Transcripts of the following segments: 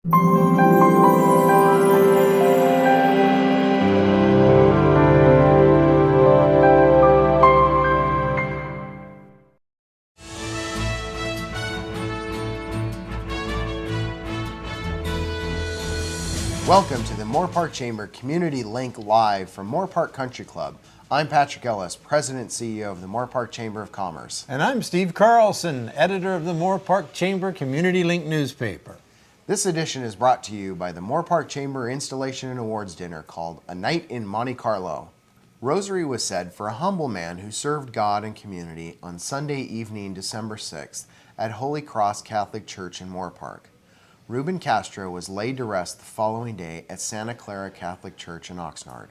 Welcome to the Moorpark Chamber Community Link Live from Moorpark Country Club. I'm Patrick Ellis, President and CEO of the Moorpark Chamber of Commerce. And I'm Steve Carlson, editor of the Moorpark Chamber Community Link newspaper. This edition is brought to you by the Moorpark Chamber Installation and Awards Dinner called A Night in Monte Carlo. Rosary was said for a humble man who served God and community on Sunday evening, December 6th at Holy Cross Catholic Church in Moorpark. Ruben Castro was laid to rest the following day at Santa Clara Catholic Church in Oxnard.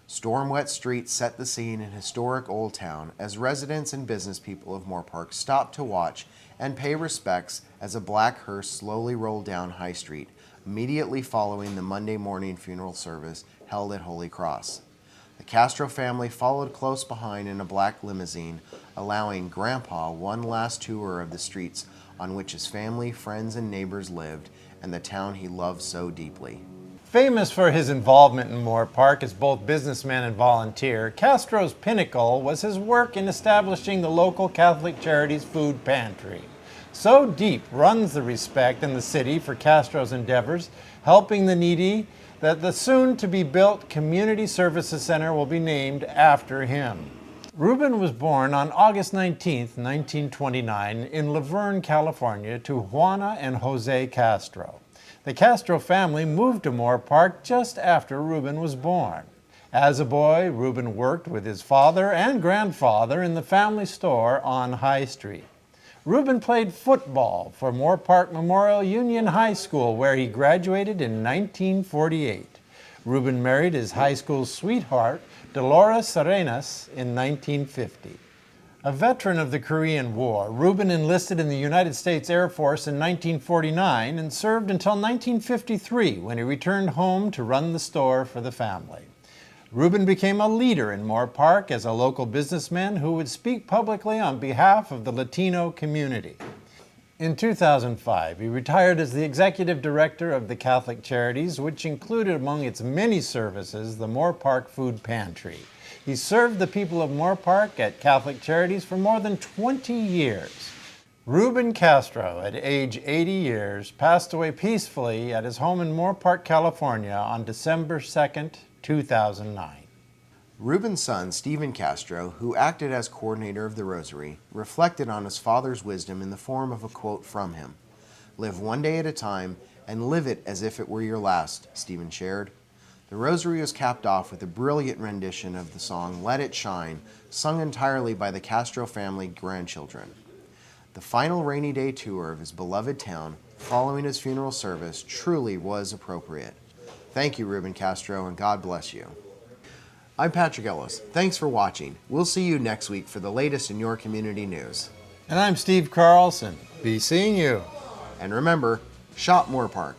Storm-wet streets set the scene in historic Old Town as residents and business people of Moorpark stopped to watch and pay respects as a black hearse slowly rolled down High Street, immediately following the Monday morning funeral service held at Holy Cross. The Castro family followed close behind in a black limousine, allowing Grandpa one last tour of the streets on which his family, friends, and neighbors lived, and the town he loved so deeply. Famous for his involvement in Moorpark as both businessman and volunteer, Castro's pinnacle was his work in establishing the local Catholic Charities food pantry. So deep runs the respect in the city for Castro's endeavors, helping the needy, that the soon-to-be-built Community Services Center will be named after him. Ruben was born on August 19, 1929, in Laverne, California, to Juana and Jose Castro. The Castro family moved to Moorpark just after Ruben was born. As a boy, Ruben worked with his father and grandfather in the family store on High Street. Ruben played football for Moorpark Memorial Union High School, where he graduated in 1948. Ruben married his high school sweetheart, Dolores Arenas, in 1950. A veteran of the Korean War, Ruben enlisted in the United States Air Force in 1949 and served until 1953, when he returned home to run the store for the family. Ruben became a leader in Moorpark as a local businessman who would speak publicly on behalf of the Latino community. In 2005, he retired as the executive director of the Catholic Charities, which included among its many services the Moorpark Food Pantry. He served the people of Moorpark at Catholic Charities for more than 20 years. Ruben Castro, at age 80 years, passed away peacefully at his home in Moorpark, California on December 2nd, 2009. Ruben's son, Stephen Castro, who acted as coordinator of the Rosary, reflected on his father's wisdom in the form of a quote from him. "Live one day at a time and live it as if it were your last," Stephen shared. The Rosary was capped off with a brilliant rendition of the song Let It Shine, sung entirely by the Castro family grandchildren. The final rainy day tour of his beloved town, following his funeral service, truly was appropriate. Thank you, Ruben Castro, and God bless you. I'm Patrick Ellis. Thanks for watching. We'll see you next week for the latest in your community news. And I'm Steve Carlson. Be seeing you. And remember, shop Moorpark.